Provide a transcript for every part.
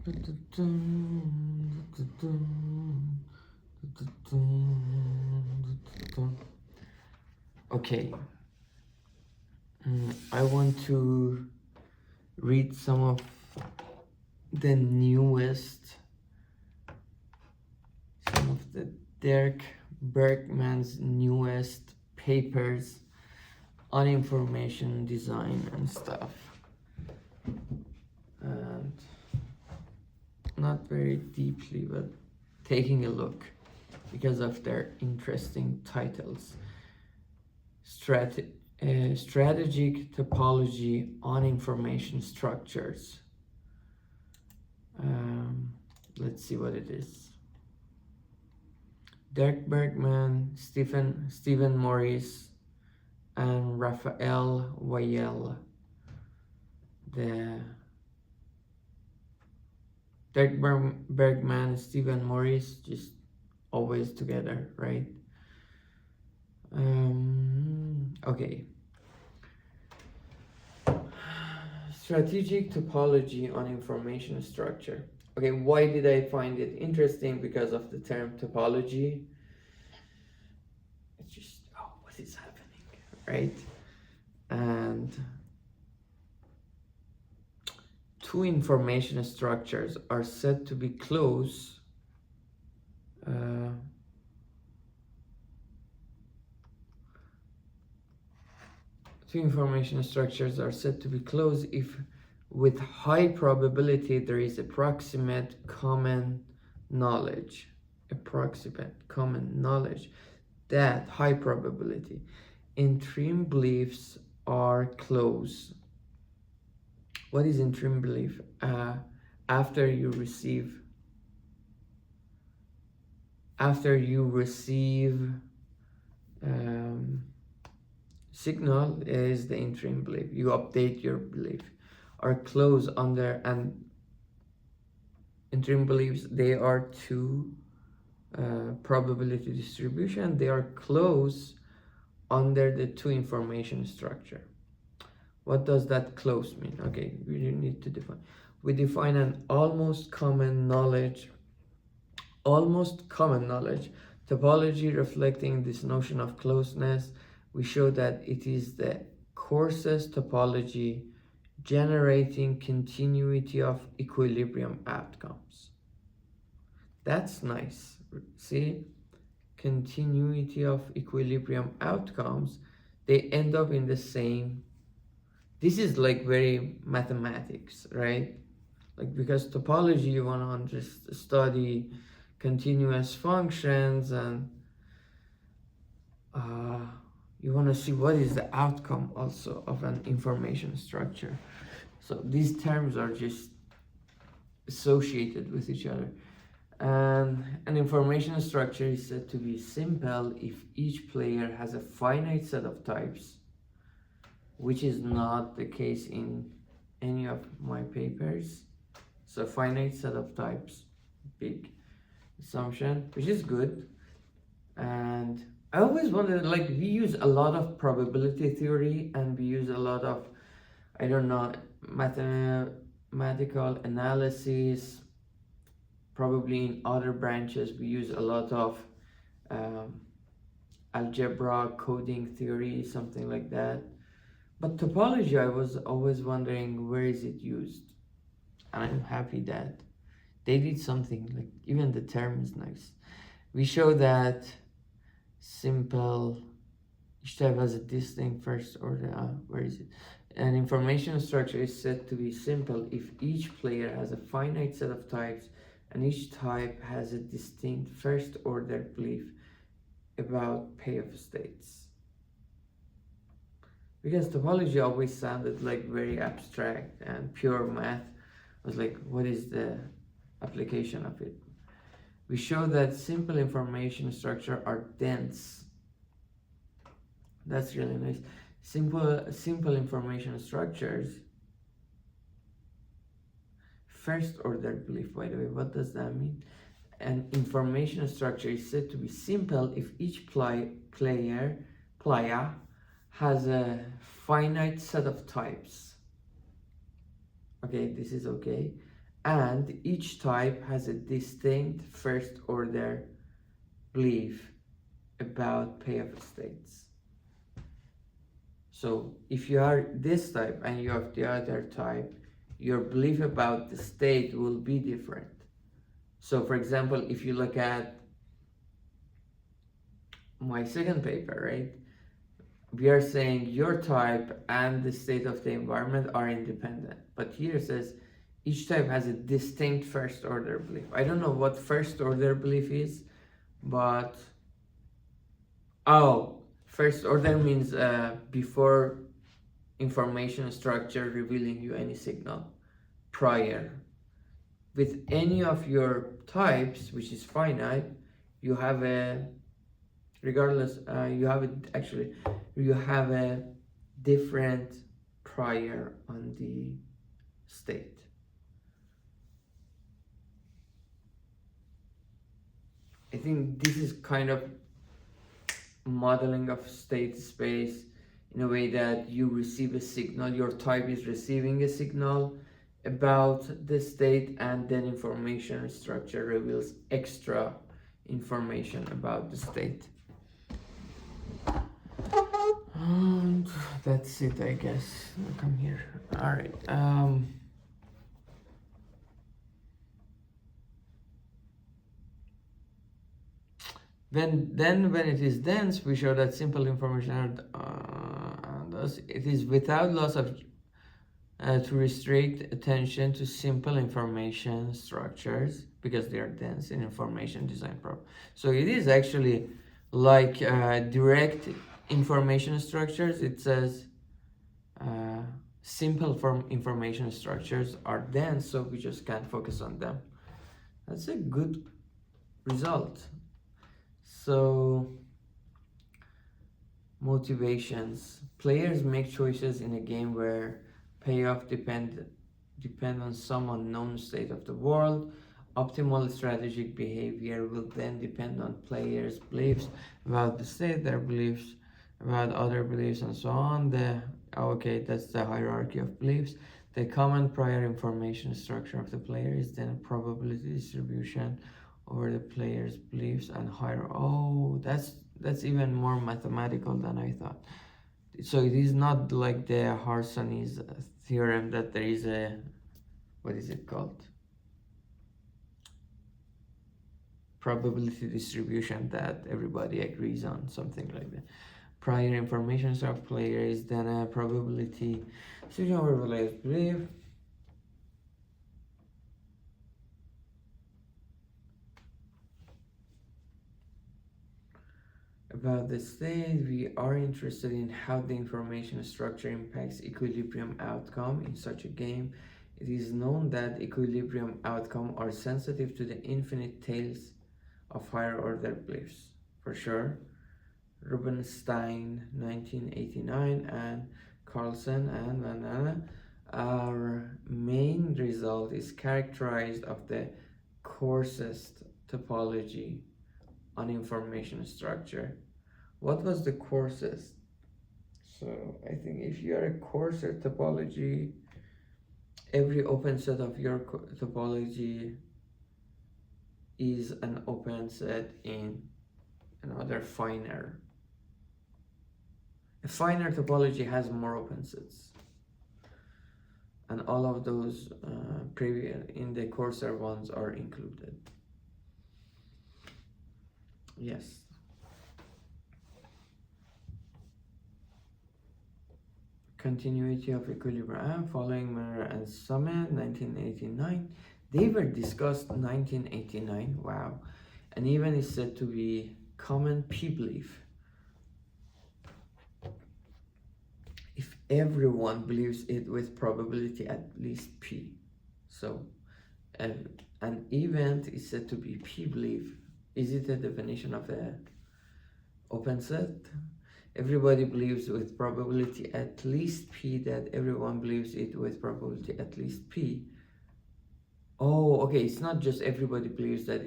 Okay, I want to read some of the Derek Bergman's newest papers on information design and stuff. And not very deeply, but taking a look because of their interesting titles. Strategic topology on information structures. Let's see what it is. Derek Bergman, Stephen Morris, and Raphael Weyel. The Derek Bergman, Stephen Morris, just always together, right? Okay. Strategic topology on information structure. Okay, why did I find it interesting? Because of the term topology. It's just, oh, what is happening, right? And two information structures are said to be close. Two information structures are said to be close if with high probability there is approximate common knowledge. That high probability. Interim beliefs are close. What is interim belief? After you receive signal is the interim belief. You update your belief. Are close under, and interim beliefs, they are two probability distribution. They are close under the two information structure. What does that close mean? Okay, we need to define. We define an almost common knowledge topology reflecting this notion of closeness. We show that it is the coarsest topology generating continuity of equilibrium outcomes. That's nice. See, continuity of equilibrium outcomes, they end up in the same. This is like very mathematics, right? Like, because topology, you want to just study continuous functions, and you want to see what is the outcome also of an information structure. So these terms are just associated with each other. And an information structure is said to be simple if each player has a finite set of types, which is not the case in any of my papers. So finite set of types, big assumption, which is good. And I always wondered, like, we use a lot of probability theory, and we use a lot of, I don't know, mathematical analysis. Probably in other branches we use a lot of algebra, coding theory, something like that. But topology, I was always wondering, where is it used? And I'm happy that they did something, like even the term is nice. We show that simple, each type has a distinct first order, where is it? An information structure is said to be simple if each player has a finite set of types and each type has a distinct first order belief about payoff states. Because topology always sounded like very abstract, and pure math was like, what is the application of it? We show that simple information structure are dense. That's really nice. Simple information structures. First order belief, by the way, what does that mean? An information structure is said to be simple if each player has a finite set of types. Okay, this is okay. and each type has a distinct first order belief about payoff states. So if you are this type and you have the other type, your belief about the state will be different. So for example, if you look at my second paper, right, we are saying your type and the state of the environment are independent. But here it says each type has a distinct first order belief. I don't know what first order belief is, but first order means before information structure revealing you any signal, prior. With any of your types, which is finite, you have a, regardless, you have a different prior on the state. I think this is kind of modeling of state space in a way that you receive a signal, your type is receiving a signal about the state, and then information structure reveals extra information about the state. And that's it, I guess. I'll come here. All right. When it is dense, we show that simple information thus it is without loss of to restrict attention to simple information structures because they are dense in information design problem. So it is actually like direct information structures. It says simple form information structures are dense, so we just can't focus on them. That's a good result. So motivations. Players make choices in a game where payoff depend on some unknown state of the world. Optimal strategic behavior will then depend on players' beliefs about the state, their beliefs about other beliefs, and so on. That's the hierarchy of beliefs. The common prior information structure of the player is then probability distribution over the player's beliefs and higher. Oh, that's even more mathematical than I thought. So it is not like the Harsanyi's theorem that there is a, what is it called? Probability distribution that everybody agrees on, something like that. Prior information of player is then a probability distribution over player's belief. About the state, we are interested in how the information structure impacts equilibrium outcome in such a game. It is known that equilibrium outcome are sensitive to the infinite tails of higher order beliefs. For sure, Rubinstein, 1989, and Carlson and our main result is characterized of the coarsest topology on information structure. What was the coarsest? So I think if you are a coarser topology, every open set of your topology is an open set in another finer. A finer topology has more open sets, and all of those previous in the coarser ones are included. Yes. Continuity of equilibrium following Miller and Summit, 1989. They were discussed 1989. Wow. And even is said to be common P belief. If everyone believes it with probability at least P. So an event is said to be P belief. Is it a definition of a open set? Everybody believes with probability at least P that everyone believes it with probability at least P. Oh, okay, it's not just everybody believes that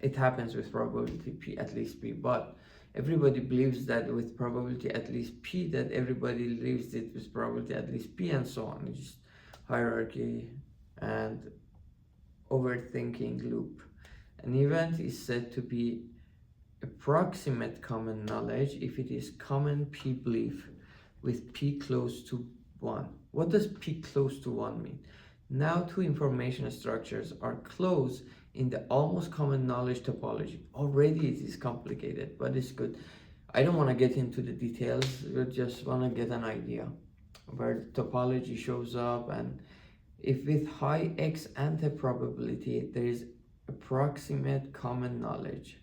it happens with probability P at least P, but everybody believes that with probability at least p, that everybody believes it with probability at least p, and so on. It's just hierarchy and overthinking loop. An event is said to be approximate common knowledge if it is common p belief with p close to 1. What does p close to 1 mean? Now two information structures are close in the almost common knowledge topology. Already it is complicated, but it's good. I don't want to get into the details, we just want to get an idea where topology shows up, and if with high x ante probability there is approximate common knowledge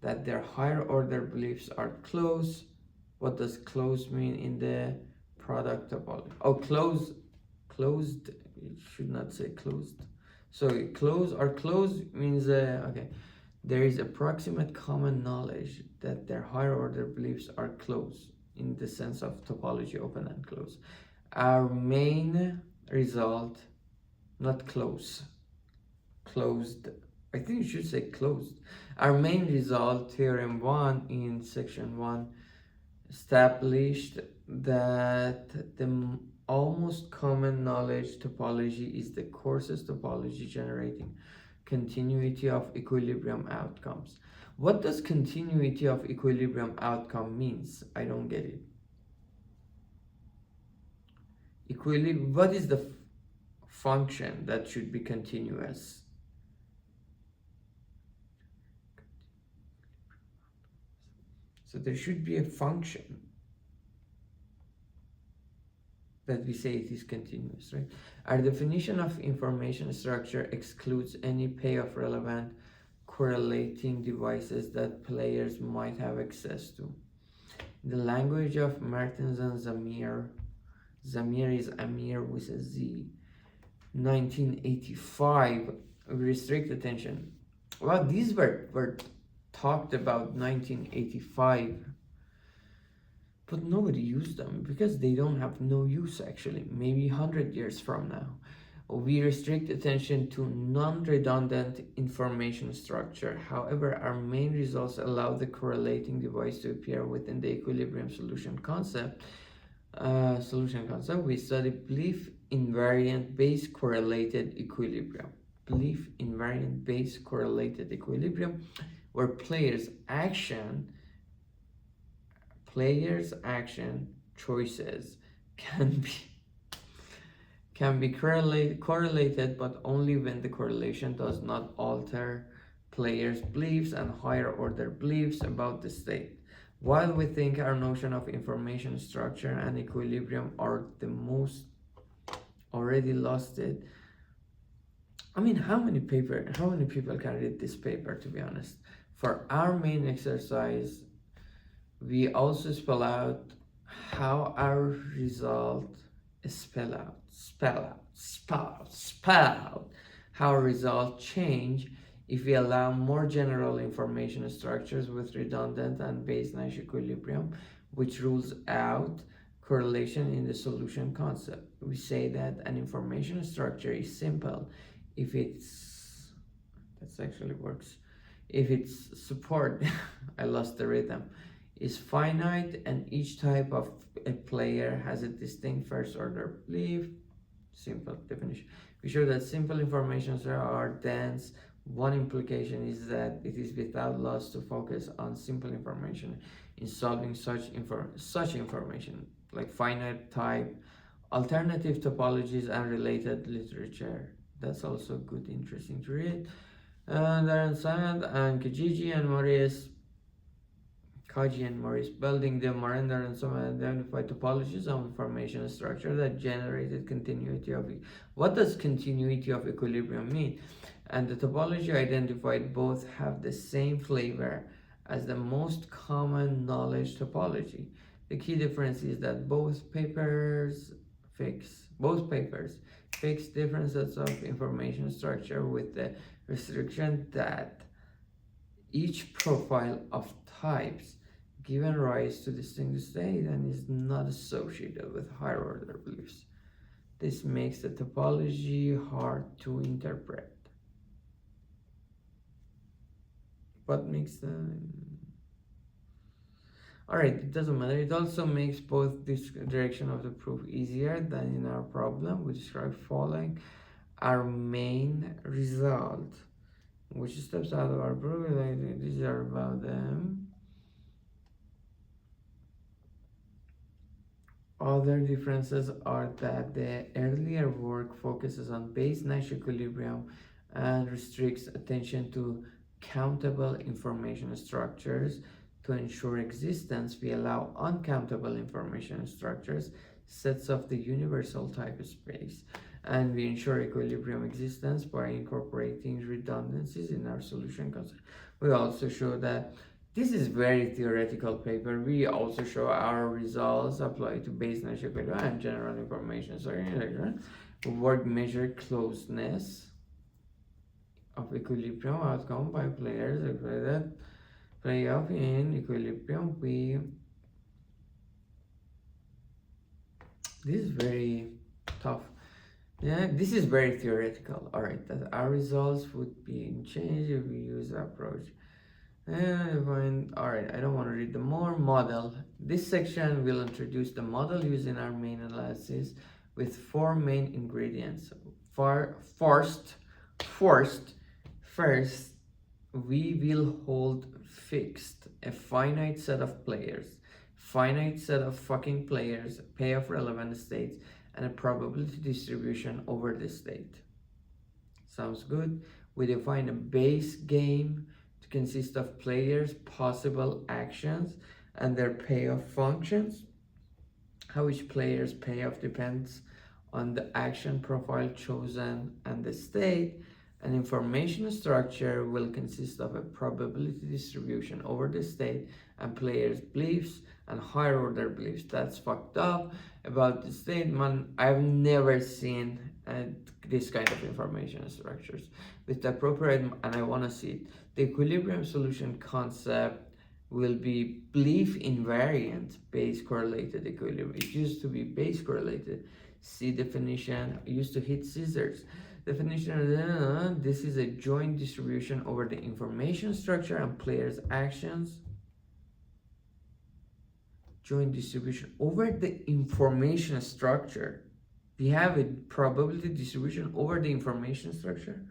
that their higher order beliefs are close. What does close mean in the product topology? Oh, closed, it should not say closed. So close or close means, okay, there is approximate common knowledge that their higher order beliefs are close in the sense of topology, open and close. Our main result, not close, closed, I think you should say closed. Our main result, theorem 1 in section 1, established that the almost common knowledge topology is the coarsest topology generating continuity of equilibrium outcomes. What does continuity of equilibrium outcome means? I don't get it. What is the function that should be continuous? So there should be a function that we say it is continuous, right? Our definition of information structure excludes any pair of relevant correlating devices that players might have access to. In the language of Martins and Zamir, Zamir is Amir with a Z, 1985, restrict attention. Well, these were talked about 1985, but nobody used them because they don't have no use actually. Maybe 100 years from now. We restrict attention to non-redundant information structure. However, our main results allow the correlating device to appear within the equilibrium solution concept. We study belief invariant base correlated equilibrium. Belief invariant base correlated equilibrium, where players' action choices can be correlated, but only when the correlation does not alter players' beliefs and higher order beliefs about the state. While we think our notion of information structure and equilibrium are the most already lost it. I mean, how many people can read this paper, to be honest? For our main exercise, we also spell out how our result spell out how our result change if we allow more general information structures with redundant and Bayes-Nash equilibrium, which rules out correlation in the solution concept. We say that an information structure is simple if it's, that actually works, if its support, I lost the rhythm, is finite and each type of a player has a distinct first order belief. Simple definition. We show that simple informations are dense. One implication is that it is without loss to focus on simple information in solving such information, like finite type, alternative topologies, and related literature. That's also good, interesting to read. And Darren Sand and Kaji and Maurice building the Miranda and some identified topologies of information structure that generated continuity of it. What does continuity of equilibrium mean? And the topology identified both have the same flavor as the most common knowledge topology. The key difference is that both papers fix different sets of information structure with the restriction that each profile of types given rise to distinct state and is not associated with higher order beliefs. This makes the topology hard to interpret. What makes the Alright, it doesn't matter. It also makes both this direction of the proof easier than in our problem. We describe following our main result, which steps out of our proof. These are about them. Other differences are that the earlier work focuses on base-Nash equilibrium and restricts attention to countable information structures. To ensure existence, we allow uncountable information structures, sets of the universal type space, and we ensure equilibrium existence by incorporating redundancies in our solution concept. We also show that this is very theoretical paper. We also show our results apply to base-Nash equilibrium and general information. So work measure closeness of equilibrium outcome by players that play off in equilibrium. This is very tough. Yeah, this is very theoretical. All right, that our results would be changed if we use the approach. And all right, I don't want to read the more model. This section will introduce the model used in our main analysis with four main ingredients. First, we will hold fixed a finite set of players, finite set of fucking players, payoff relevant states, and a probability distribution over the state. Sounds good? We define a base game to consist of players' possible actions and their payoff functions. How each player's payoff depends on the action profile chosen and the state. An information structure will consist of a probability distribution over the state and players' beliefs and higher order beliefs. That's fucked up. About the statement, I've never seen this kind of information structures with the appropriate, and I want to see it. The equilibrium solution concept will be belief invariant base correlated equilibrium. It used to be base correlated. See definition, used to hit scissors. Definition, this is a joint distribution over the information structure and players' actions. Joint distribution over the information structure. We have a probability distribution over the information structure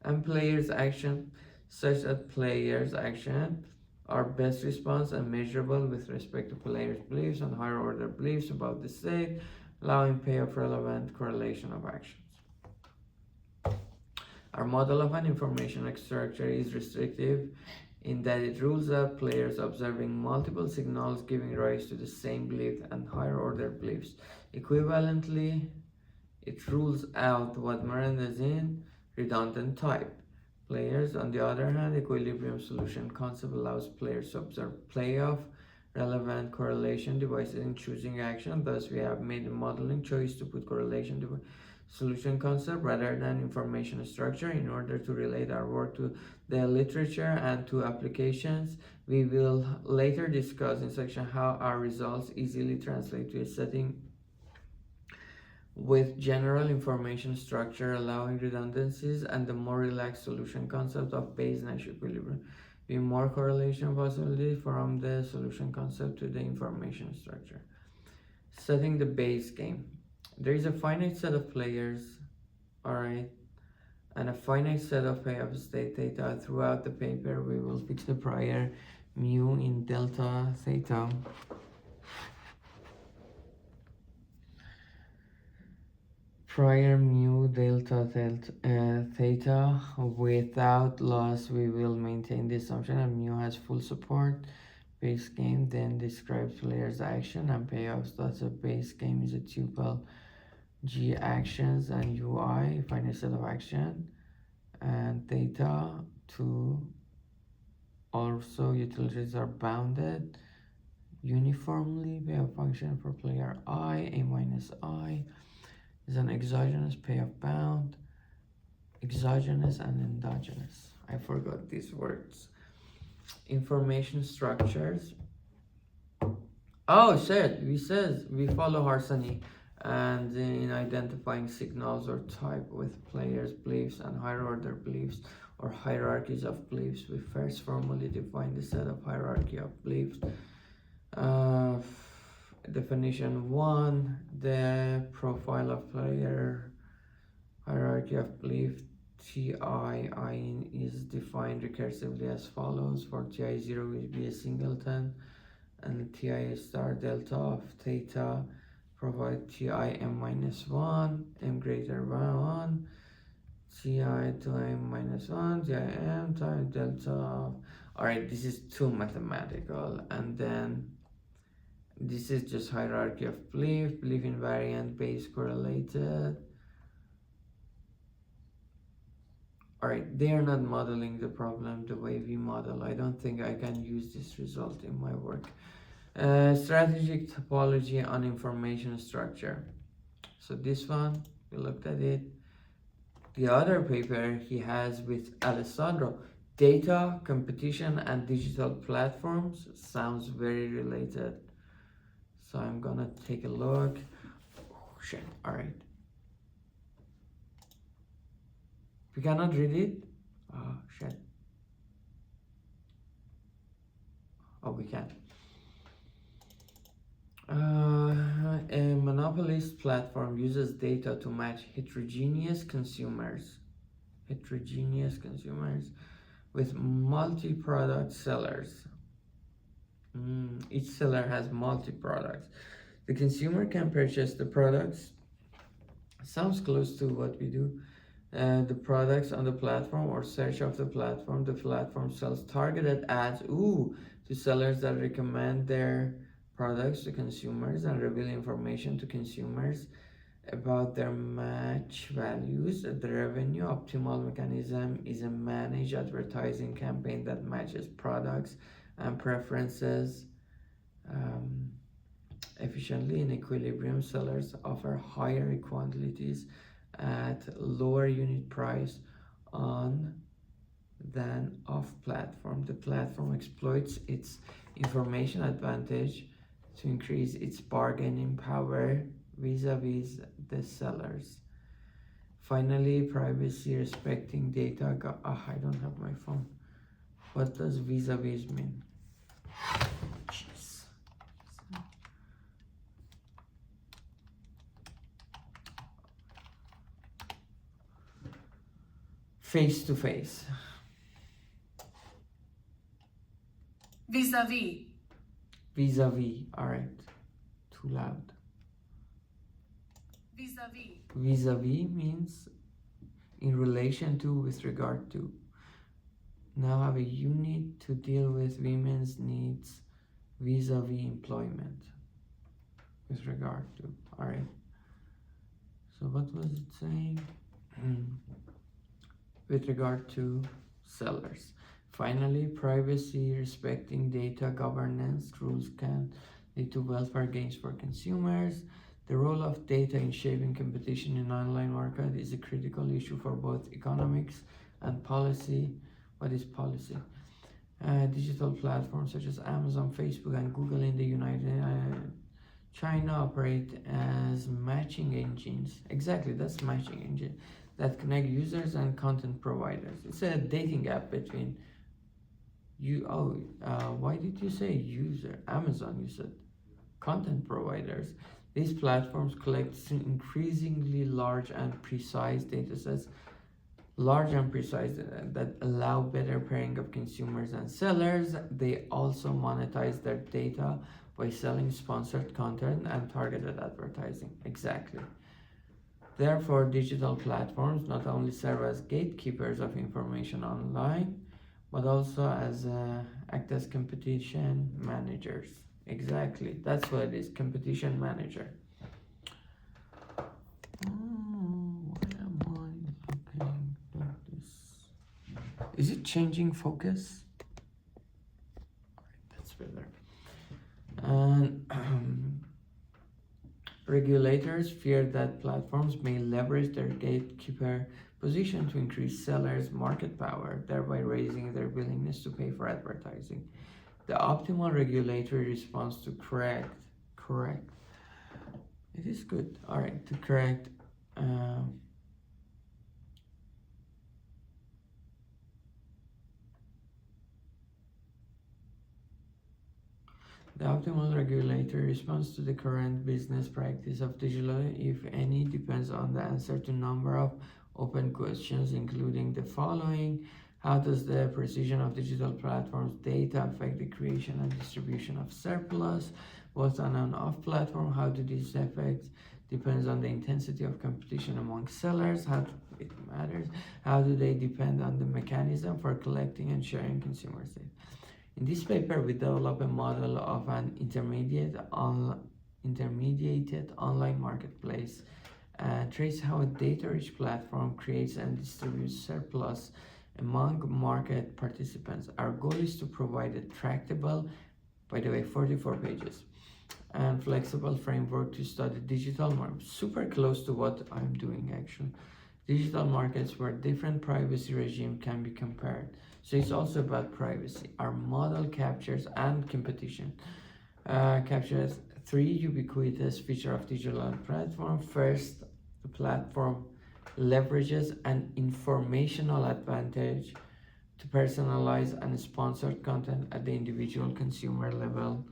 and players' action, such that players' action are best response and measurable with respect to players' beliefs and higher order beliefs about the state, allowing payoff relevant correlation of actions. Our model of an information structure is restrictive in that it rules out players observing multiple signals giving rise to the same belief and higher order beliefs. Equivalently, it rules out what Miranda is in redundant type. Players, on the other hand, equilibrium solution concept allows players to observe playoff relevant correlation devices in choosing action. Thus, we have made a modeling choice to put correlation solution concept rather than information structure in order to relate our work to the literature and to applications. We will later discuss in section how our results easily translate to a setting with general information structure allowing redundancies and the more relaxed solution concept of base-Nash equilibrium. Be more correlation possibility from the solution concept to the information structure. Setting the base game. There is a finite set of players, alright, and a finite set of payoff state theta. Throughout the paper, we will fix the prior mu in delta theta. Prior mu delta theta. Without loss, we will maintain the assumption that mu has full support. Base game then describes players' action and payoffs. Thus, a base game is a tuple G actions and UI, finite set of action, and theta to also utilities are bounded uniformly. We have function for player I, A minus I is an exogenous payoff bound, exogenous and endogenous. I forgot these words. Information structures. Oh shit, we follow Harsanyi and in identifying signals or type with players' beliefs and higher order beliefs or hierarchies of beliefs. We first formally define the set of hierarchy of beliefs Uh, Definition 1, the profile of player hierarchy of belief. TI is defined recursively as follows. For TI0 will be a singleton, and TI star delta of theta provide TI m minus 1, m greater than 1, TI to m minus 1, TI m times delta of. Alright, this is too mathematical, and then this is just hierarchy of belief, belief invariant, base correlated. Alright, they are not modeling the problem the way we model. I don't think I can use this result in my work. Strategic topology on information structure. So this one, we looked at it. The other paper he has with Alessandro, data, competition, and digital platforms, sounds very related. So I'm gonna take a look. Oh, shit, alright. We cannot read it? Oh, shit. Oh, we can. A monopolist platform uses data to match heterogeneous consumers with multi-product sellers. Each seller has multi-products. The consumer can purchase the products. Sounds close to what we do. The products on the platform or search of the platform. The platform sells targeted ads to sellers that recommend their products to consumers and reveal information to consumers about their match values. The revenue optimal mechanism is a managed advertising campaign that matches products and preferences efficiently in equilibrium. Sellers offer higher quantities at lower unit price on than off platform. The platform exploits its information advantage to increase its bargaining power vis-a-vis the sellers. Finally, privacy respecting data. I don't have my phone. What does vis-a-vis mean? Jeez. Face to face. Vis-a-vis. Vis-a-vis. Alright. Too loud. Vis-a-vis. Vis-a-vis means in relation to, with regard to. Now have a unit to deal with women's needs vis-a-vis employment with regard to. Alright. So what was it saying? With regard to sellers. Finally, privacy respecting data governance rules can lead to welfare gains for consumers. The role of data in shaping competition in online market is a critical issue for both economics and policy. What is policy? Digital platforms such as Amazon, Facebook, and Google in the United China operate as matching engines. Exactly, that's matching engine that connect users and content providers. It's a dating app between you. Why did you say user? Amazon, you said content providers. These platforms collect increasingly large and precise data sets, that allow better pairing of consumers and sellers. They also monetize their data by selling sponsored content and targeted advertising. Exactly. Therefore, digital platforms not only serve as gatekeepers of information online, but also act as competition managers. Exactly, that's what it is, competition manager. Why am I looking like this? Is it changing focus? Alright, that's better. And regulators fear that platforms may leverage their gatekeeper position to increase sellers' market power, thereby raising their willingness to pay for advertising. The optimal regulatory response to correct. It is good. All right, to correct. The optimal regulatory response to the current business practice of digital, if any, depends on the answer to a number of open questions, including the following. How does the precision of digital platforms data affect the creation and distribution of surplus, both on and off platform? How do these effects depends on the intensity of competition among sellers? How it matters? How do they depend on the mechanism for collecting and sharing consumer data? In this paper, we develop a model of an intermediated online marketplace and trace how a data-rich platform creates and distributes surplus among market participants. Our goal is to provide a tractable, by the way, 44 pages, and flexible framework to study digital markets, super close to what I'm doing actually. Digital markets where different privacy regime can be compared. So it's also about privacy. Our model captures and competition. Captures three ubiquitous features of digital platform. First, the platform leverages an informational advantage to personalize and sponsored content at the individual consumer level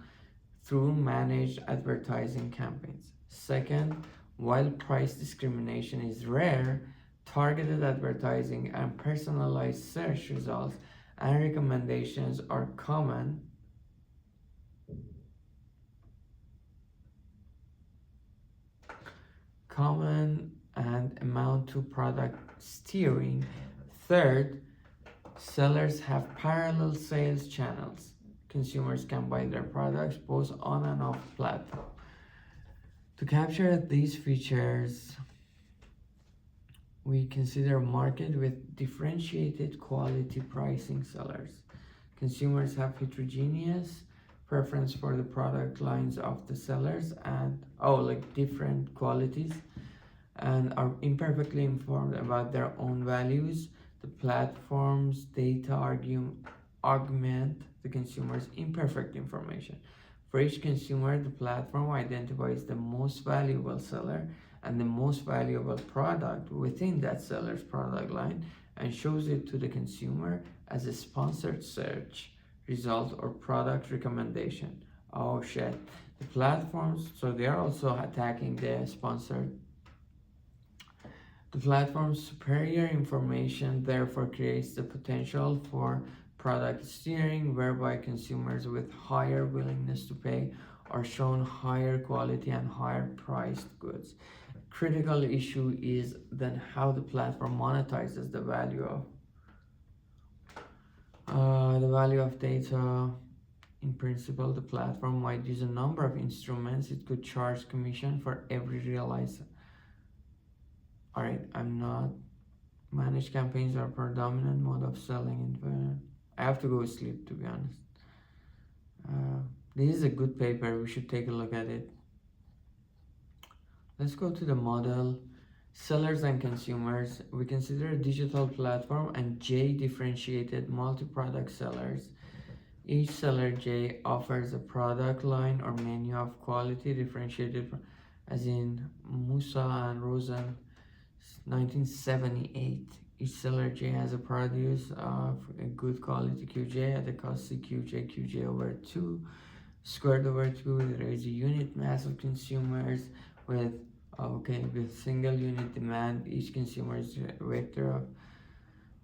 through managed advertising campaigns. Second, while price discrimination is rare, targeted advertising and personalized search results and recommendations are common and amount to product steering. Third, sellers have parallel sales channels. Consumers can buy their products both on and off platform. To capture these features, we consider a market with differentiated quality pricing sellers. Consumers have heterogeneous preference for the product lines of the sellers and like different qualities, and are imperfectly informed about their own values. The platform's data augment the consumer's imperfect information. For each consumer, the platform identifies the most valuable seller and the most valuable product within that seller's product line and shows it to the consumer as a sponsored search result or product recommendation. Oh shit. The platforms, so they are also attacking the sponsored. The platform's superior information therefore creates the potential for product steering, whereby consumers with higher willingness to pay are shown higher quality and higher priced goods. Critical issue is then how the platform monetizes the value of data. In principle, the platform might use a number of instruments. It could charge commission for every realized. Alright, I'm not. Managed campaigns are predominant mode of selling. I have to go sleep, to be honest. This is a good paper. We should take a look at it. Let's go to the model. Sellers and consumers. We consider a digital platform and J differentiated multi-product sellers. Each seller J offers a product line or menu of quality differentiated, as in Musa and Rosen, 1978. Each seller J has a produce of a good quality QJ at the cost QJ over 2 squared over 2. There is a unit mass of consumers with single unit demand. Each consumer is a vector of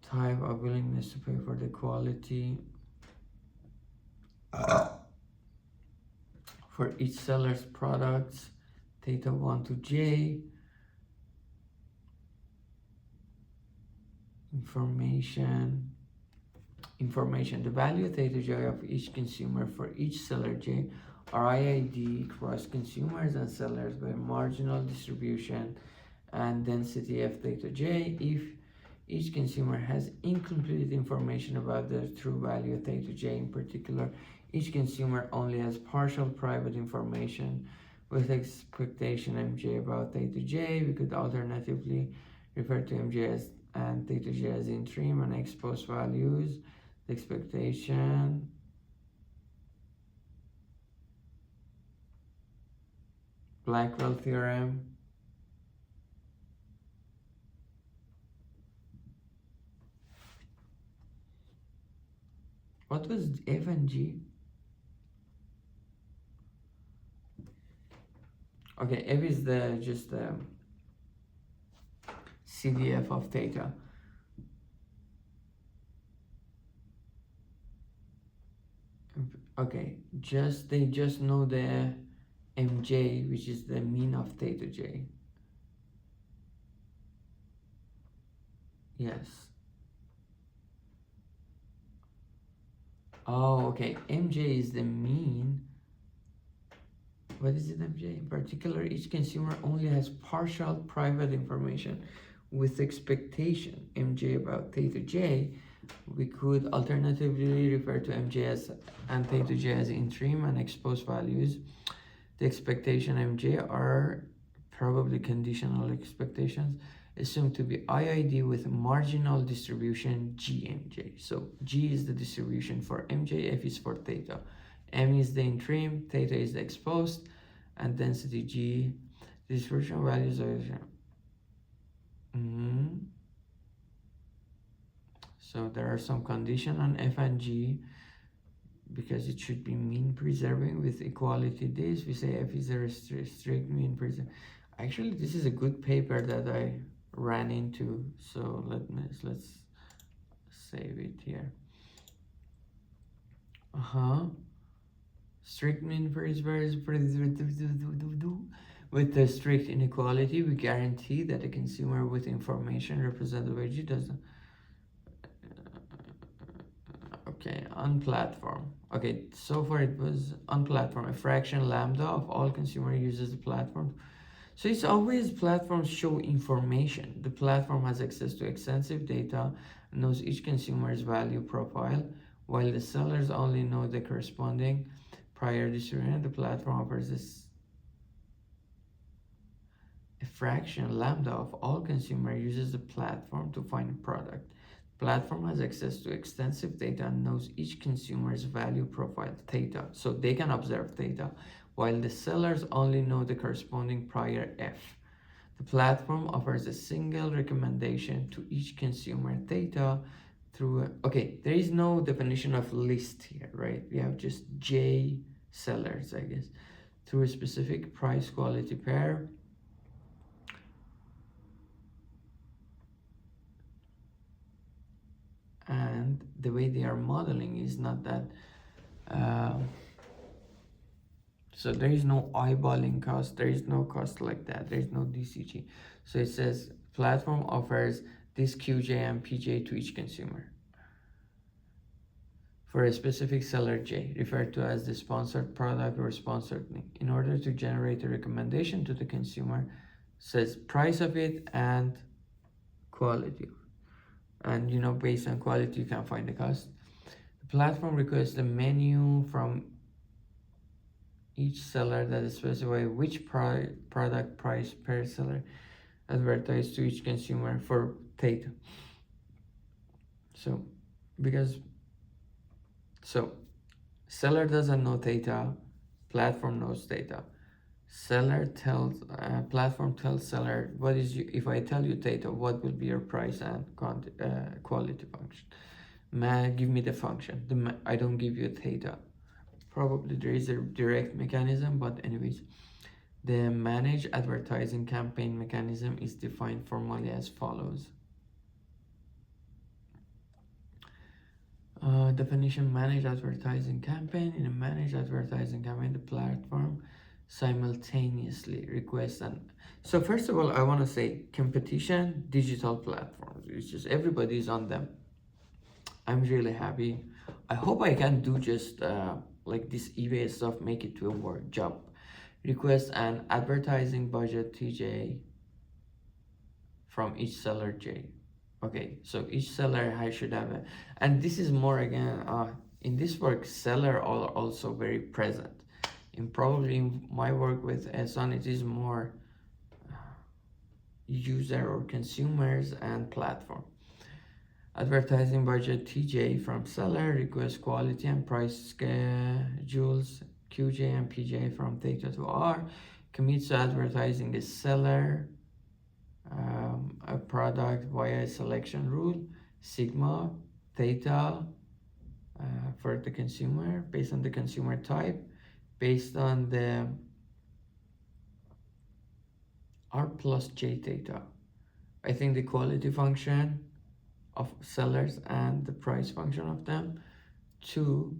type of willingness to pay for the quality. For each seller's products, theta 1 to J. Information. The value theta J of each consumer for each seller J are IID across consumers and sellers by marginal distribution and density of theta J. If each consumer has incomplete information about their true value of theta J, in particular, each consumer only has partial private information with expectation MJ about theta J. We could alternatively refer to MJ as and theta J as interim and ex post values. The expectation. Blackwell theorem. What was F and G? Okay, F is the just the CDF of theta. Okay, they just know the MJ, which is the mean of theta J. Yes. Oh, okay. MJ is the mean. What is it, MJ? In particular, each consumer only has partial private information with expectation MJ about theta J. We could alternatively refer to MJ as and theta J as interim and exposed values. The expectation MJ are probably conditional expectations assumed to be IID with marginal distribution GMJ. So G is the distribution for MJ, F is for theta. M is the interim, theta is the exposed, and density G, distribution values are. So there are some condition on F and G because it should be mean preserving with equality this. We say F is a strict mean preserving. Actually, this is a good paper that I ran into. So let's save it here. Strict mean preserving with the strict inequality, we guarantee that a consumer with information represented by G doesn't. Okay, on platform. Okay, so far it was on platform. A fraction lambda of all consumer uses the platform. So it's always platforms show information. The platform has access to extensive data, knows each consumer's value profile, while the sellers only know the corresponding prior distribution. The platform offers this a fraction lambda of all consumer uses the platform to find a product. Platform has access to extensive data and knows each consumer's value profile theta, so they can observe theta, while the sellers only know the corresponding prior F. The platform offers a single recommendation to each consumer theta through okay, there is no definition of list here, right? We have just J sellers, I guess, through a specific price quality pair. And the way they are modeling is not that so there is no eyeballing cost, there is no cost like that, there is no DCG. So it says platform offers this QJ and PJ to each consumer for a specific seller J, referred to as the sponsored product or sponsored link, in order to generate a recommendation to the consumer. Says price of it and quality, and based on quality you can find the cost. The platform requests the menu from each seller that specifies which product price per seller advertised to each consumer for theta. So seller doesn't know theta, platform knows theta. Platform tells seller if I tell you theta, what will be your price and quality function. Give me the function. I don't give you theta. Probably there is a direct mechanism, but anyways, the manage advertising campaign mechanism is defined formally as follows. Definition: manage advertising campaign. In a managed advertising campaign, the platform simultaneously requests so first of all, I want to say competition digital platforms, it's just everybody's on them. I'm really happy. I hope I can do just like this eBay stuff, make it to a work job. Request an advertising budget TJ from each seller J. Okay, so each seller I should have and this is more again in this work, seller are also very present. In probably my work with Ehsan, it is more user or consumers and platform. Advertising budget TJ from seller, request quality and price schedules QJ and PJ from theta to R, commits to advertising a seller a product via a selection rule, sigma, theta for the consumer based on the consumer type, based on the R plus J theta. I think the quality function of sellers and the price function of them. Two,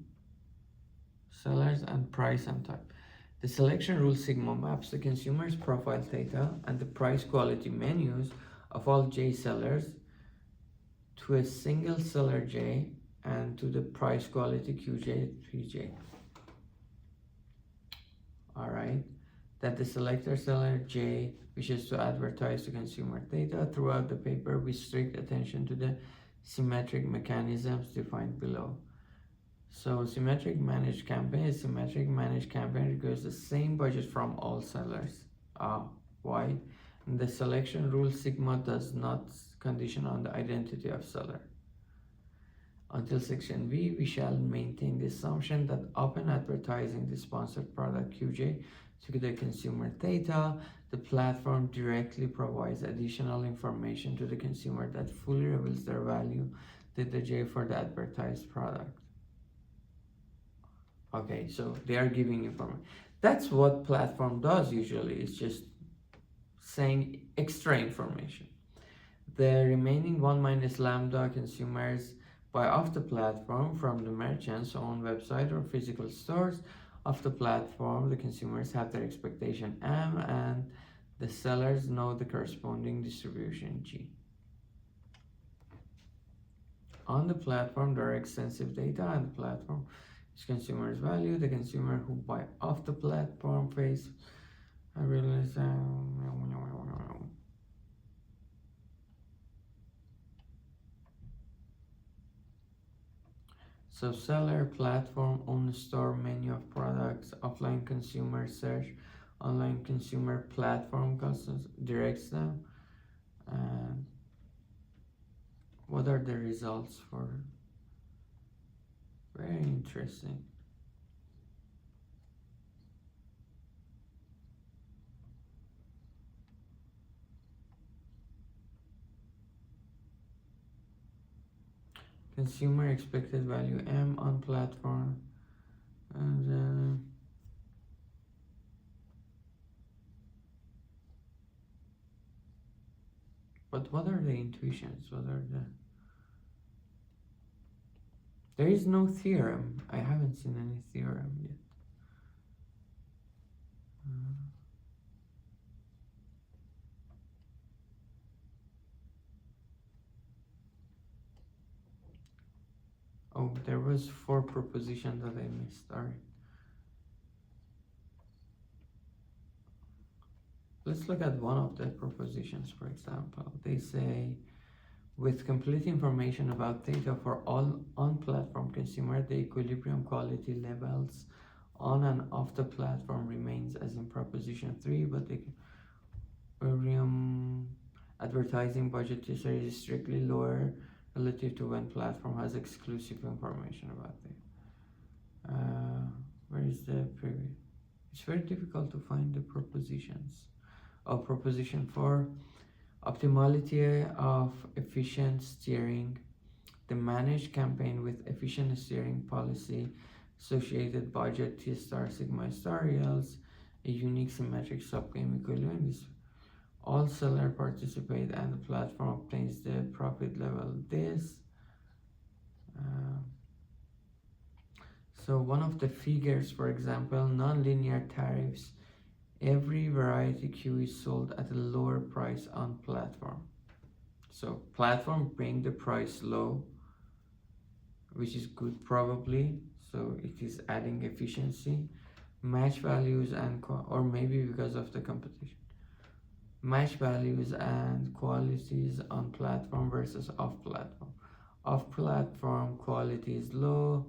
sellers and price and type. The selection rule sigma maps the consumer's profile data and the price quality menus of all J sellers to a single seller J and to the price quality QJ 3J. Alright, that the selector seller J wishes to advertise the consumer data throughout the paper with strict attention to the symmetric mechanisms defined below. So symmetric managed campaign requires the same budget from all sellers. Why? And the selection rule sigma does not condition on the identity of seller. Until section V, we shall maintain the assumption that upon advertising the sponsored product QJ to the consumer data, the platform directly provides additional information to the consumer that fully reveals their value to the J for the advertised product. Okay, so they are giving information. That's what platform does usually. It's just saying extra information. The remaining 1 minus lambda consumers buy off the platform from the merchant's own website or physical stores. Off the platform, the consumers have their expectation M and the sellers know the corresponding distribution G. On the platform, there are extensive data and the platform is consumers' value. The consumer who buy off the platform face I realize so seller platform own store menu of products, offline consumer search, online consumer platform customers directs them, and what are the results for? Very interesting. Consumer expected value M on platform, and but what are the intuitions? What are the? There is no theorem. I haven't seen any theorem yet. Oh, there was 4 propositions that I missed. Alright. Let's look at one of the propositions, for example. They say, with complete information about data for all on-platform consumer, the equilibrium quality levels on and off the platform remains as in proposition 3, but the equilibrium advertising budget is strictly lower relative to when platform has exclusive information about it. Where is the preview? It's very difficult to find the propositions. Proposition 4, optimality of efficient steering, the managed campaign with efficient steering policy, associated budget T star sigma star yields a unique symmetric subgame equivalent. All seller participate and the platform obtains the profit level this. So one of the figures, for example, non-linear tariffs, every variety queue is sold at a lower price on platform. So platform bring the price low, which is good probably. So it is adding efficiency, match values and or maybe because of the competition. Match values and qualities on platform versus off platform. Off platform quality is low,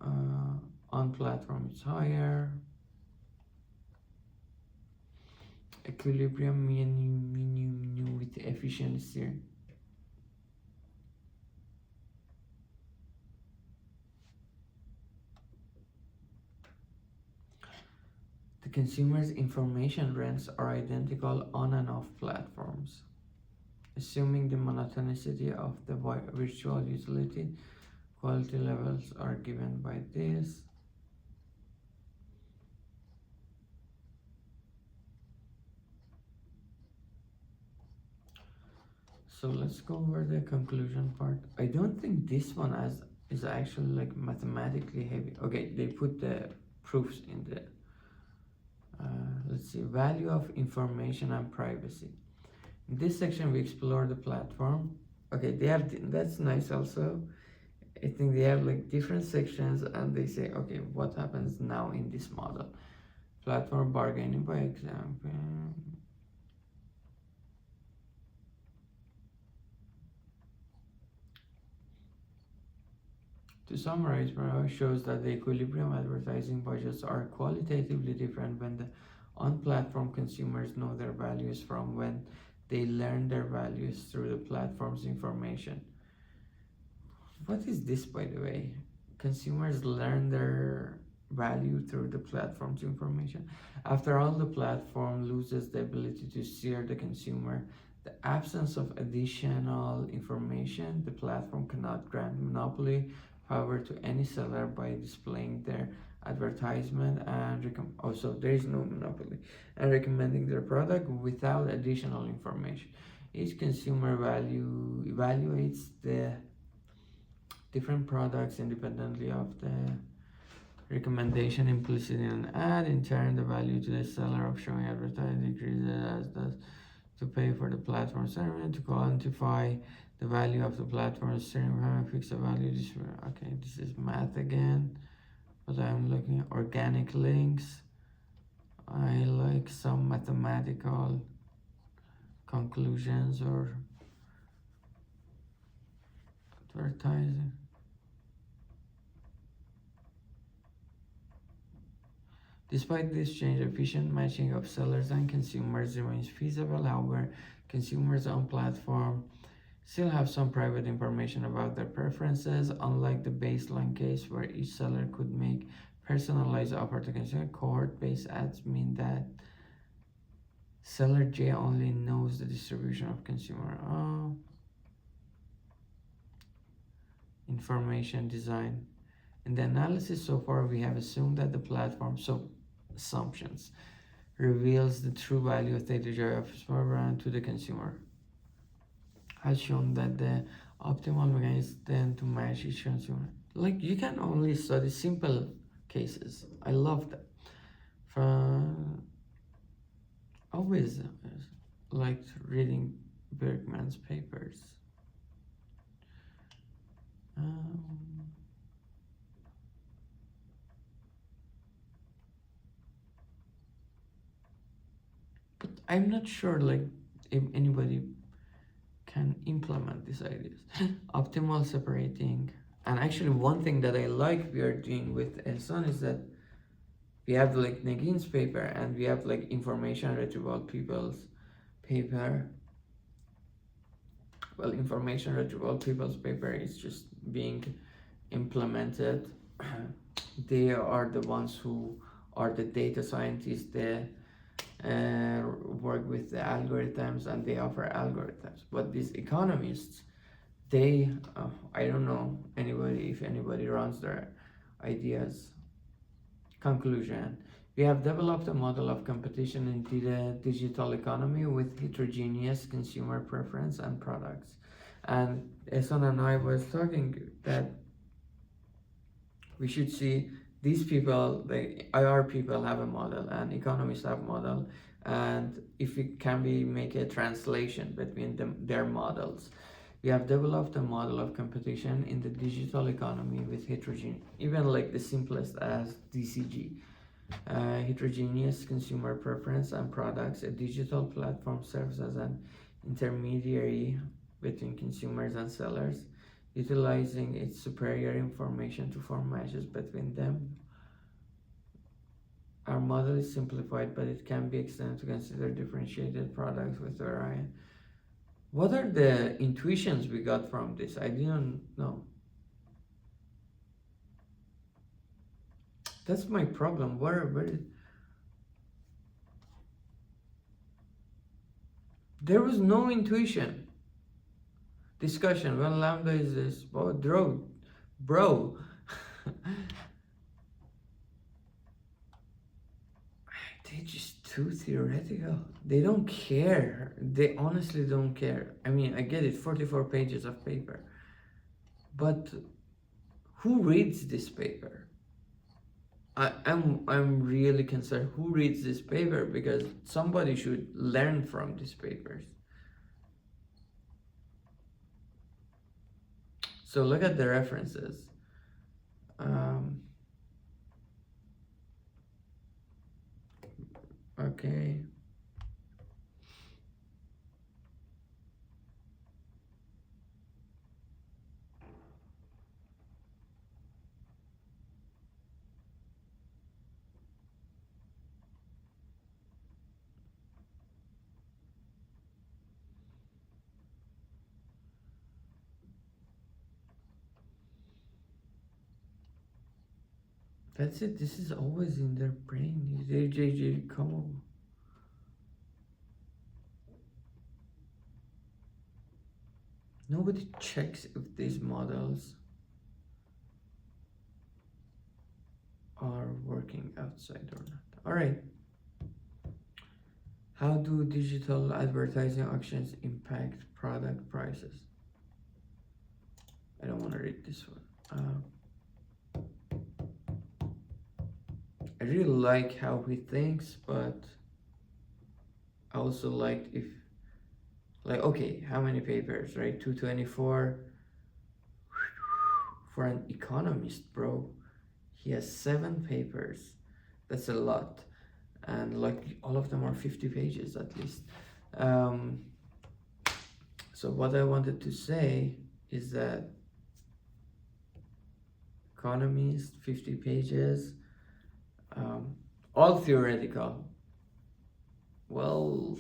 on platform it's higher. Equilibrium meaning with efficiency. The consumer's information rents are identical on and off platforms. Assuming the monotonicity of the virtual utility, quality levels are given by this. So let's go over the conclusion part. I don't think this one is actually like mathematically heavy. Okay, they put the proofs in the let's see, value of information and privacy. In this section we explore the platform. Okay, they have, that's nice also. I think they have like different sections and they say, okay, what happens now in this model? Platform bargaining, by example. To summarize, Bravo shows that the equilibrium advertising budgets are qualitatively different when the on-platform consumers know their values from when they learn their values through the platform's information. What is this, by the way? Consumers learn their value through the platform's information. After all, the platform loses the ability to steer the consumer. The absence of additional information, the platform cannot grant monopoly power to any seller by displaying their advertisement and also there is no monopoly and recommending their product without additional information. Each consumer value evaluates the different products independently of the recommendation implicit in an ad. In turn, the value to the seller of showing advertising decreases as does to pay for the platform service. To quantify the value of the platform stream, fix the value. Okay, this is math again, but I'm looking at organic links. I like some mathematical conclusions or advertising. Despite this change, efficient matching of sellers and consumers remains feasible. However, consumers on platform still have some private information about their preferences. Unlike the baseline case where each seller could make personalized offer to consumer, cohort-based ads mean that seller J only knows the distribution of consumer information design. In the analysis so far, we have assumed that the platform, assumptions, reveals the true value of data joy of smart brand to the consumer. Has shown that the optimal mechanism then to match each consumer. Like you can only study simple cases. I love that. Always liked reading Bergman's papers. But I'm not sure like if anybody can implement these ideas. Optimal separating. And actually one thing that I like we are doing with Ehsan is that we have like Nagin's paper and we have like information retrieval people's paper. Well, information retrieval people's paper is just being implemented. They are the ones who are the data scientists, they work with the algorithms and they offer algorithms. But these economists, they, I don't know anybody if anybody runs their ideas. Conclusion. We have developed a model of competition in the digital economy with heterogeneous consumer preference and products. And Ehsan and I was talking that we should see these people, the IR people have a model and economists have a model, and if it can be make a translation between them, their models. We have developed a model of competition in the digital economy with heterogeneous, even like the simplest as DCG, heterogeneous consumer preference and products. A digital platform serves as an intermediary between consumers and sellers, utilizing its superior information to form matches between them. Our model is simplified, but it can be extended to consider differentiated products with variety. What are the intuitions we got from this? I didn't know. That's my problem. Where there was no intuition. Discussion. Well, lambda is this. Oh, bro. They just too theoretical. They don't care. They honestly don't care. I mean, I get it, 44 pages of paper. But who reads this paper? I'm really concerned who reads this paper, because somebody should learn from these papers. So look at the references. Okay. That's it. This is always in their brain. JJ, come on. Nobody checks if these models are working outside or not. All right. How do digital advertising auctions impact product prices? I don't want to read this one. I really like how he thinks, but I also like if, like, okay, how many papers, right? 224 for an economist, bro. He has 7 papers. That's a lot. And like all of them are 50 pages at least. So what I wanted to say is that economist, 50 pages, all theoretical. Well,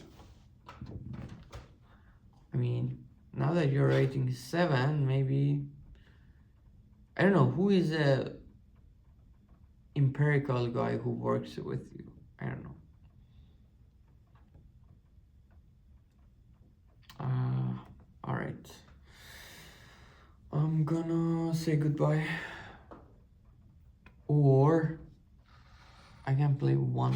I mean, now that you're writing 7, maybe, I don't know, who is a empirical guy who works with you? I don't know. All right. I'm gonna say goodbye. Or I can play one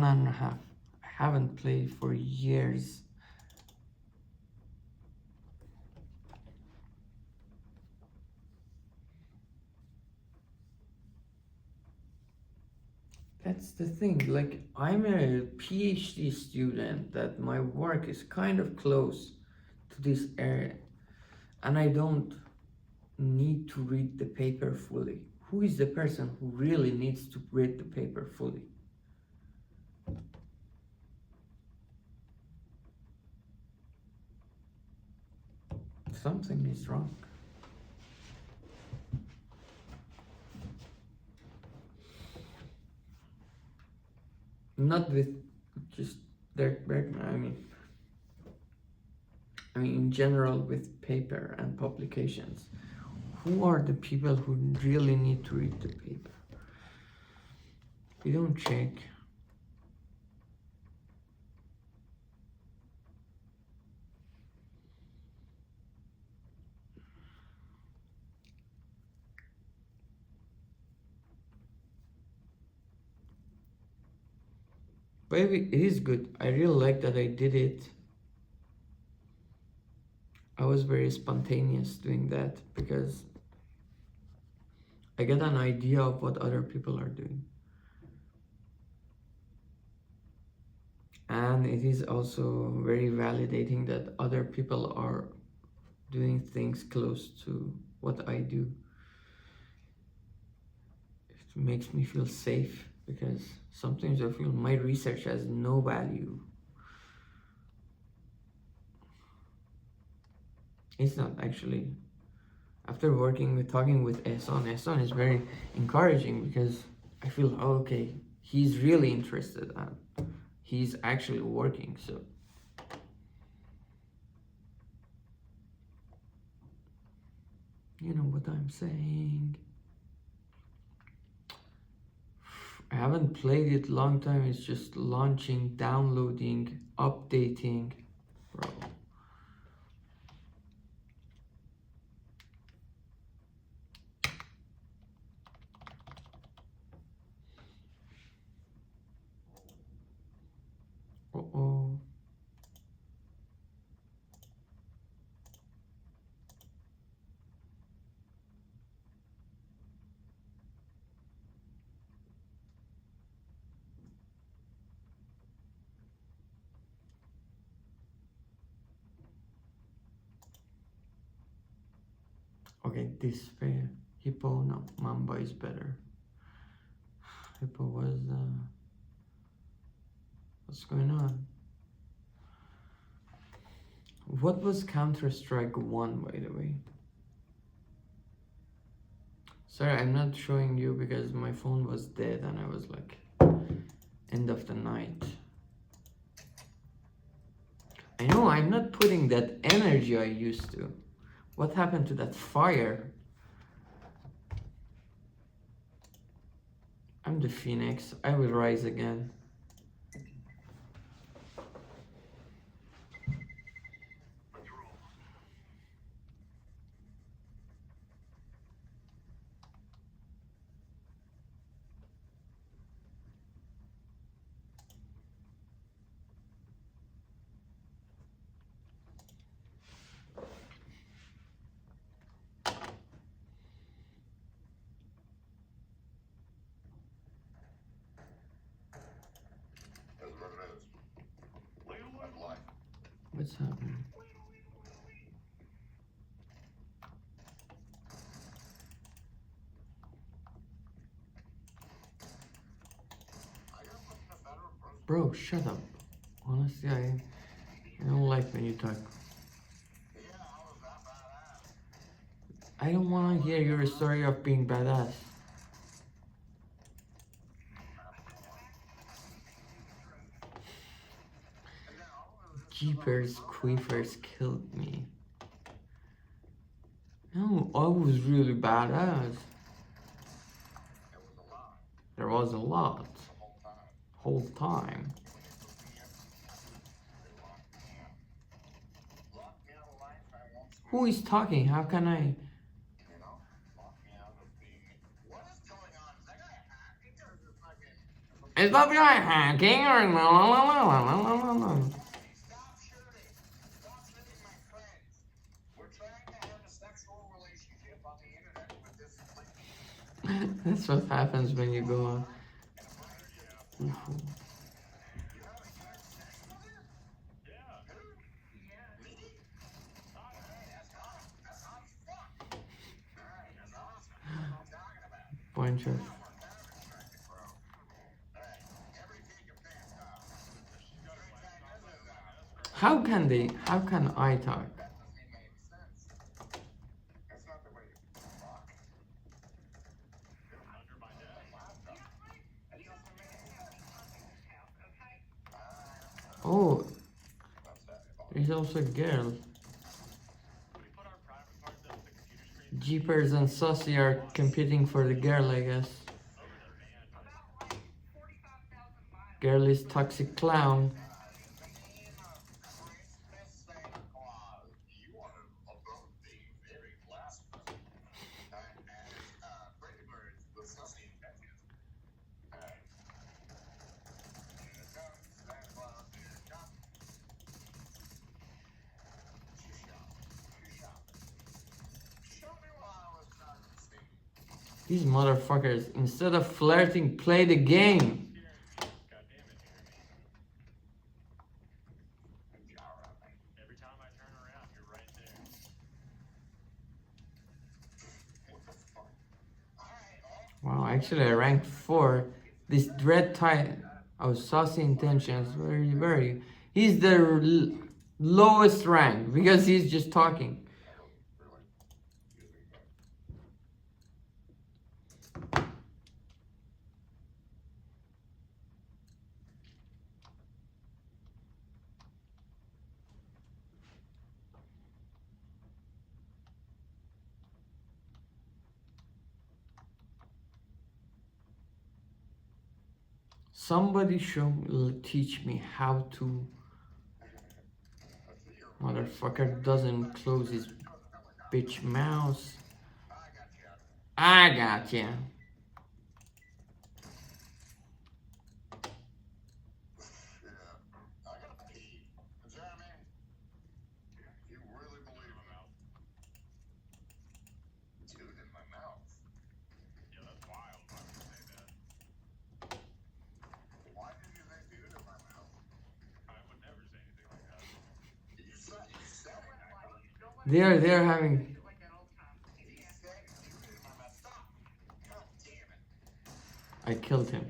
and a half. I haven't played for years. That's the thing, like, I'm a PhD student, that my work is kind of close to this area, and I don't need to read the paper fully. Who is the person who really needs to read the paper fully? Something is wrong. Not with just Dirk Bergman, I mean in general with paper and publications. Who are the people who really need to read the paper? We don't check. But it is good. I really like that I did it. I was very spontaneous doing that because I get an idea of what other people are doing. And it is also very validating that other people are doing things close to what I do. It makes me feel safe because sometimes I feel my research has no value. It's not actually. After talking with Ehsan is very encouraging because I feel, oh, okay, he's really interested and he's actually working, so. You know what I'm saying. I haven't played it long time, it's just launching, downloading, updating, bro. Okay, this pair. Hippo, no, Mamba is better. Hippo was, what's going on? What was Counter-Strike 1, by the way? Sorry, I'm not showing you because my phone was dead and I was like, end of the night. I know, I'm not putting that energy I used to. What happened to that fire? I'm the Phoenix. I will rise again. What's happening? Bro, shut up. Honestly, I don't like when you talk. I don't want to hear your story of being badass. Jeepers Creepers killed me. No, I was really badass. There was a lot. Whole time. Who is talking? How can I? It's not guy hacking or no. That's what happens when you go on. Bunch of. How can they? How can I talk? Oh, there's also a girl. Jeepers and Sussy are competing for the girl, I guess. Girl is toxic clown. These motherfuckers, instead of flirting, play the game. Wow, actually I ranked 4. This Dread Titan. Oh, Saucy Intentions. Where are you? He's the lowest rank because he's just talking. Somebody teach me how to. Motherfucker doesn't close his bitch mouse. I got ya. They are having. I killed him.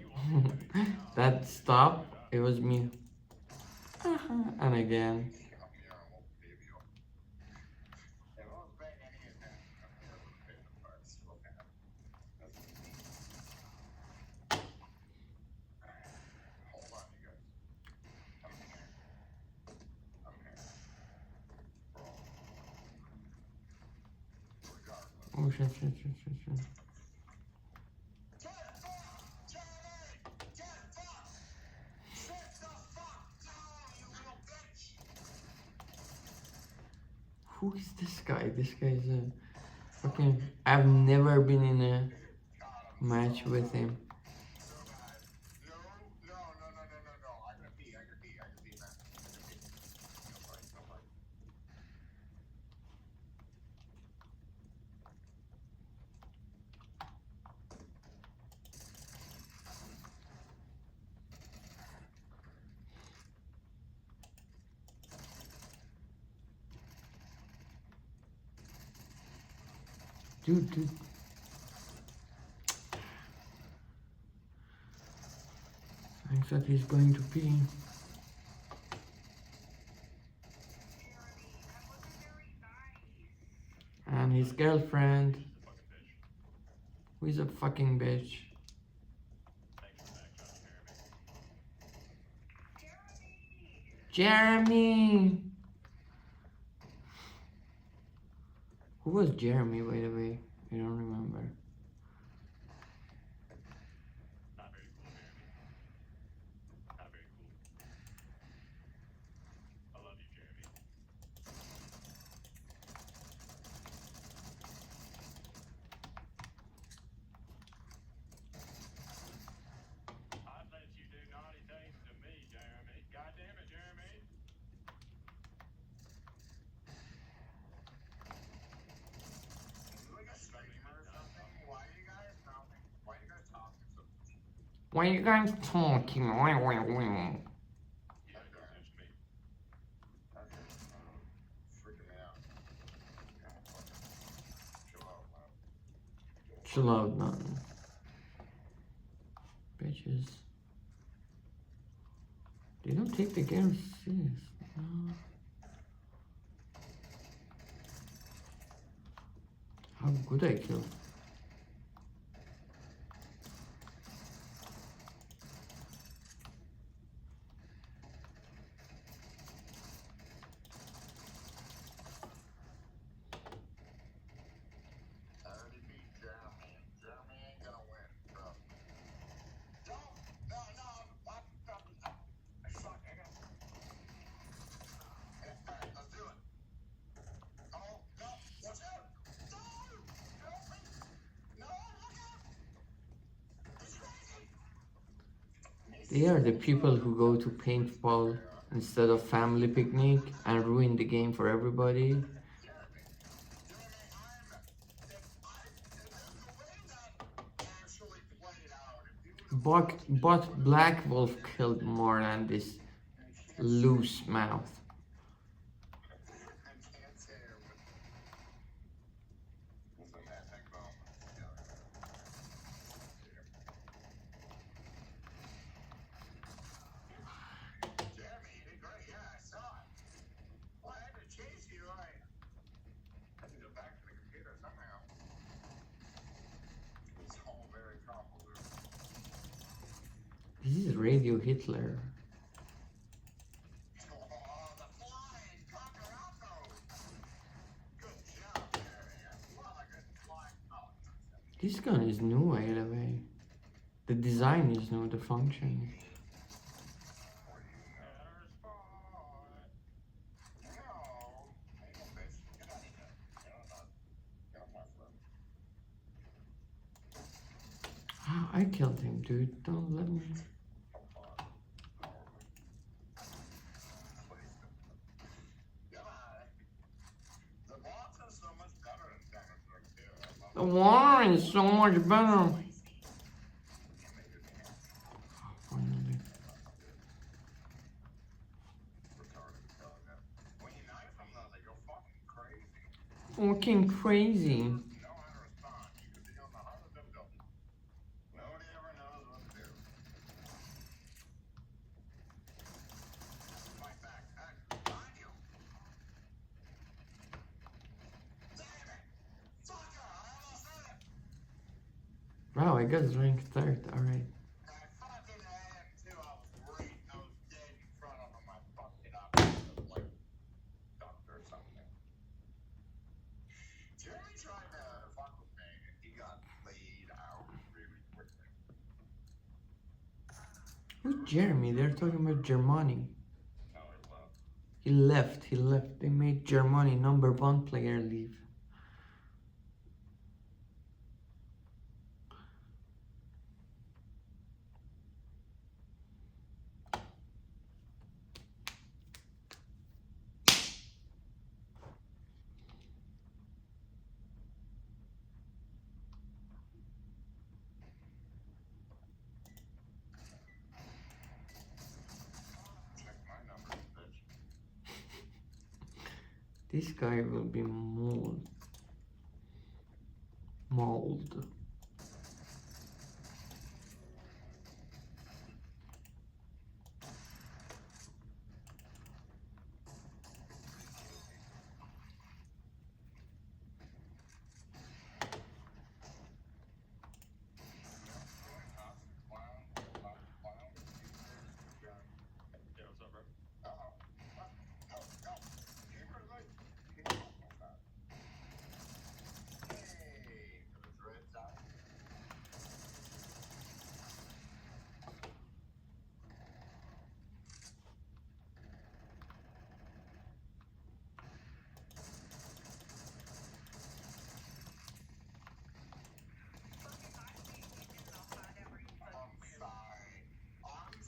That stop, it was me. And again. Oh shit, shit, shit, shit, shit. Who is this guy? This guy is a fucking... I've never been in a match with him. Dude. Thanks that he's going to pee. And his girlfriend, who is a fucking bitch. Jeremy! Who was Jeremy, by the way? I don't remember. Why are you guys talking? Chill out, man. Bitches. They don't take the game serious. No. How good I killed. They are the people who go to paintball instead of family picnic and ruin the game for everybody. But Black Wolf killed more than this loose mouth. This is Radio Hitler. This gun is new, by the way. The design is new, the function. I killed him, dude. Don't let me. The water is so much better. Finally. Fucking crazy. I got rank third. All right. I fucking am too. I was great. I was dead in front of him. I fucked it up. Like, doctor or something. Jeremy tried to fuck with me, and he got laid out really quickly. Who's Jeremy? They're talking about Germany. No, he left. He left. He left. They made Germany #1 player leave. Check my numbers, bitch. This guy will be mauled. Mauled. Yeah, what's up, bro? Hey, for the dreads out.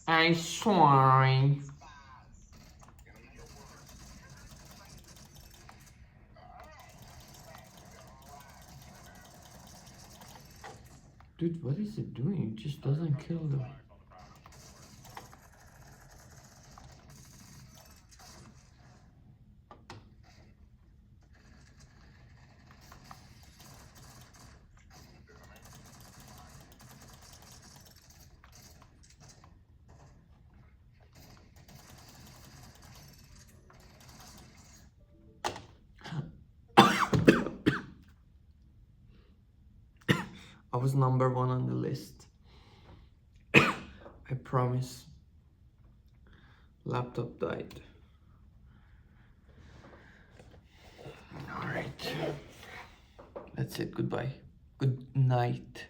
I'm sorry. I'm sorry. Dude, what is it doing? It just doesn't kill them. I was #1 on the list. I promise. Laptop died. Alright. That's it. Goodbye. Good night.